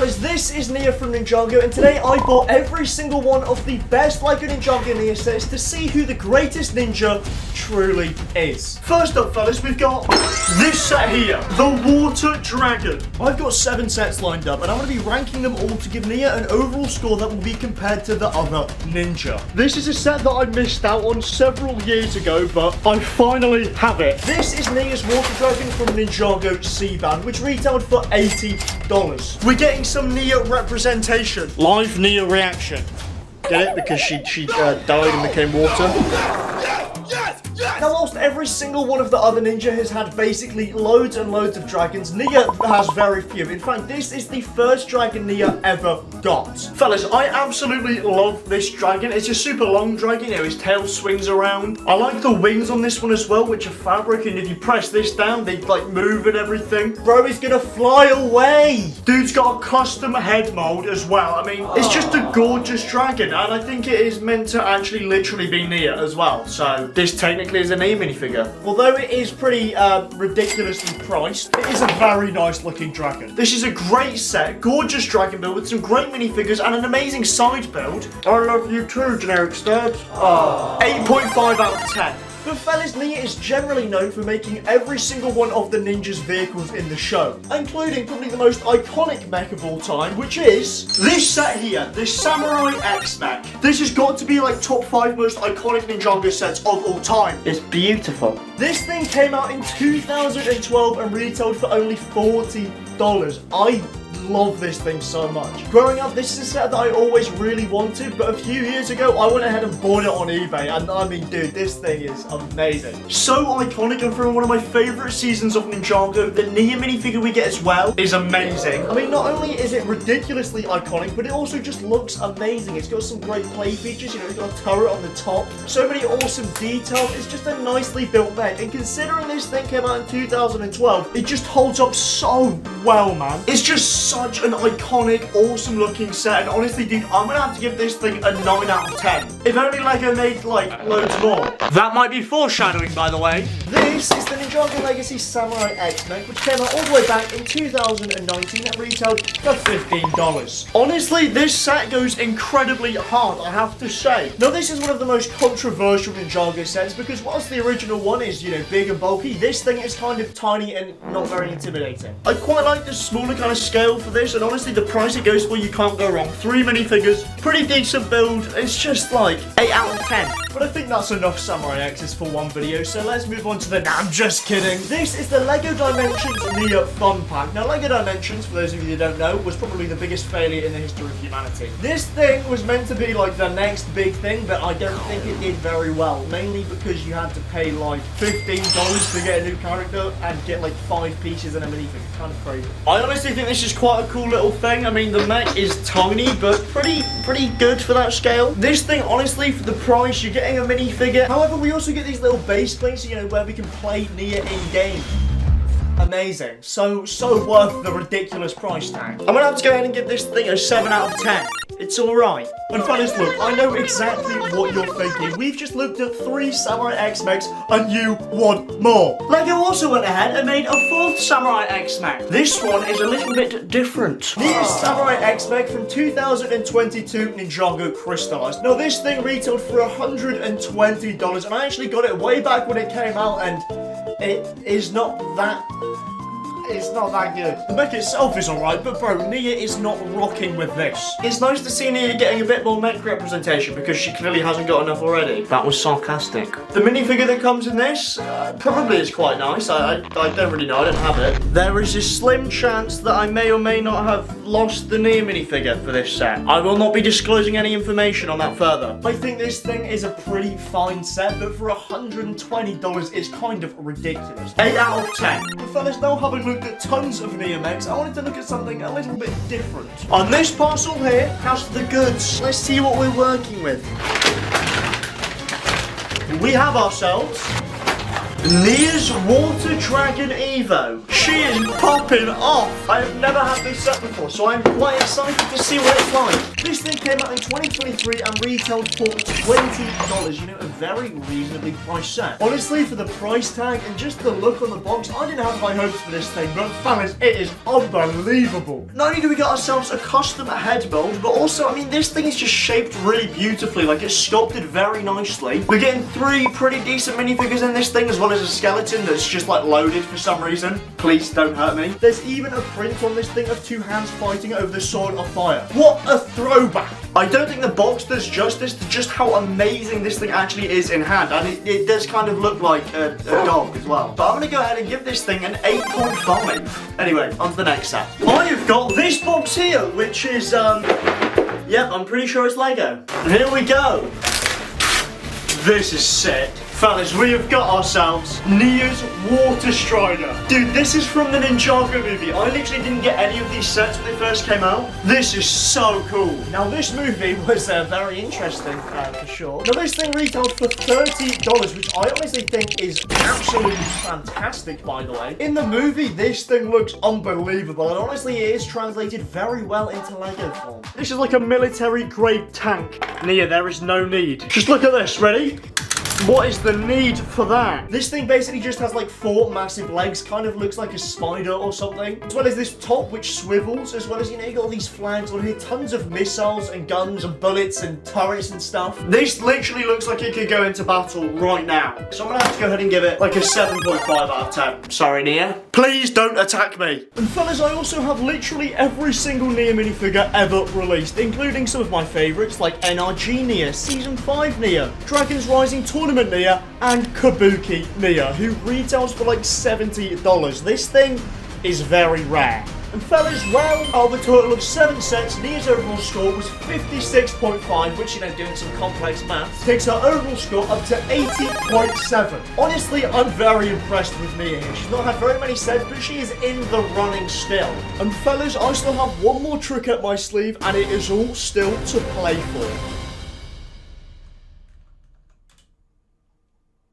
fellas, this is Nya from Ninjago, and today I bought every single one of the best LEGO Ninjago Nya sets to see who the greatest ninja truly is. First up, fellas, we've got this set here, the Water Dragon. I've got 7 sets lined up, and I'm going to be ranking them all to give Nya an overall score that will be compared to the other ninja. This is a set that I missed out on several years ago, but I finally have it. This is Nya's Water Dragon from Ninjago C-Band, which retailed for $80. We're getting some Nya representation. Live Nya reaction. Get it? Because she died and became water. Now, whilst every single one of the other ninja has had basically loads and loads of dragons, Nya has very few. In fact, this is the first dragon Nya ever got. Fellas, I absolutely love this dragon. It's a super long dragon, you know, his tail swings around. I like the wings on this one as well, which are fabric, and if you press this down, they like move and everything. Bro, he's gonna fly away. Dude's got a custom head mold as well. I mean, it's just a gorgeous dragon, and I think it is meant to actually literally be Nya as well. So this technically is a Nya minifigure. Although it is pretty ridiculously priced, it is a very nice looking dragon. This is a great set, gorgeous dragon build with some great minifigures and an amazing side build. I love you too, generic stud. 8.5 out of 10. But fellas, Nya is generally known for making every single one of the ninja's vehicles in the show, including probably the most iconic mech of all time, which is this set here, this Samurai X Mech. This has got to be like top 5 most iconic Ninjago sets of all time. It's beautiful. This thing came out in 2012 and retailed for only $40. I love this thing so much. Growing up, this is a set that I always really wanted, but a few years ago, I went ahead and bought it on eBay, and I mean, dude, this thing is amazing. So iconic, and from one of my favorite seasons of Ninjago, the Nya minifigure we get as well is amazing. I mean, not only is it ridiculously iconic, but it also just looks amazing. It's got some great play features, you know, it's got a turret on the top, so many awesome details. It's just a nicely built mech, and considering this thing came out in 2012, it just holds up so well, man. It's just such an iconic, awesome looking set, and honestly, dude, I'm gonna have to give this thing a 9 out of 10. If only LEGO made, like, loads more. That might be foreshadowing, by the way. This is the Ninjago Legacy Samurai X Mech, which came out all the way back in 2019 and retailed for $15. Honestly, this set goes incredibly hard, I have to say. Now, this is one of the most controversial Ninjago sets, because whilst the original one is, you know, big and bulky, this thing is kind of tiny and not very intimidating. I quite like the smaller kind of scale for this, and honestly, the price it goes for, you can't go wrong. 3 minifigures, pretty decent build. It's just like 8 out of 10. But I think that's enough Samurai X's for one video, so let's move on to the... Nah, I'm just kidding. This is the LEGO Dimensions Nya Fun Pack. Now, LEGO Dimensions, for those of you who don't know, was probably the biggest failure in the history of humanity. This thing was meant to be like the next big thing, but I don't think it did very well, mainly because you had to pay like $15 to get a new character and get like 5 pieces and a minifigure. Kind of crazy. I honestly think this is quite a cool little thing. I mean, the mech is tiny, but pretty good for that scale. This thing, honestly, for the price, you're getting a minifigure. However, we also get these little base plates, you know, where we can play Nya in-game. Amazing. So worth the ridiculous price tag. I'm gonna have to go ahead and give this thing a 7 out of 10. It's alright. And fellas, look, I know exactly what you're thinking. We've just looked at 3 Samurai X Mechs, and you want more. LEGO also went ahead and made a 4th Samurai X Mech. This one is a little bit different. This is Samurai X Mech from 2022 Ninjago Crystallized. Now, this thing retailed for $120, and I actually got it way back when it came out, and it is not that... It's not that good. The mech itself is alright, but bro, Nya is not rocking with this. It's nice to see Nya getting a bit more mech representation because she clearly hasn't got enough already. That was sarcastic. The minifigure that comes in this probably is quite nice. I don't really know, I don't have it. There is a slim chance that I may or may not have lost the Nya minifigure for this set. I will not be disclosing any information on that further. I think this thing is a pretty fine set, but for $120 it's kind of ridiculous. 8 out of 10. But fellas, now having looked at tons of Nya mechs, I wanted to look at something a little bit different. On this parcel here has the goods. Let's see what we're working with. We have ourselves Nya's Water Dragon Evo. She is popping off. I have never had this set before, so I'm quite excited to see what it's like. This thing came out in 2023 and retailed for $20. You know, a very reasonably priced set. Honestly, for the price tag and just the look on the box, I didn't have high hopes for this thing, but fellas, it is unbelievable. Not only do we get ourselves a custom head mold, but also, I mean, this thing is just shaped really beautifully, like it's sculpted very nicely. We're getting 3 pretty decent minifigures in this thing, as well as a skeleton that's just like loaded for some reason. Please don't hurt me. There's even a print on this thing of 2 hands fighting over the sword of fire. What a throwback. I don't think the box does justice to just how amazing this thing actually is in hand, and it does kind of look like a dog as well. But I'm going to go ahead and give this thing an 8.5. Anyway, on to the next set. I have got this box here, which is, yep, I'm pretty sure it's Lego. And here we go. This is sick. Fellas, we have got ourselves Nya's Water Strider. Dude, this is from the Ninjago movie. I literally didn't get any of these sets when they first came out. This is so cool. Now, this movie was very interesting, for sure. Now, this thing retailed for $30, which I honestly think is absolutely fantastic, by the way. In the movie, this thing looks unbelievable, and honestly, it is translated very well into Lego form. This is like a military-grade tank. Nya, there is no need. Just look at this. Ready? What is the need for that? This thing basically just has like 4 massive legs, kind of looks like a spider or something. As well as this top which swivels, as well as, you know, you got all these flags on here, tons of missiles and guns and bullets and turrets and stuff. This literally looks like it could go into battle right now. So I'm gonna have to go ahead and give it like a 7.5 out of 10. Sorry, Nya. Please don't attack me. And fellas, I also have literally every single Nya minifigure ever released, including some of my favorites like NRG Nya, Season 5 Nya, Dragon's Rising Tournament Nya, and Kabuki Nya, who retails for like $70. This thing is very rare. And fellas, well, out of a total of 7 sets, Nya's overall score was 56.5, which, you know, doing some complex maths, takes her overall score up to 80.7. Honestly, I'm very impressed with Nya here. She's not had very many sets, but she is in the running still. And fellas, I still have one more trick up my sleeve, and it is all still to play for.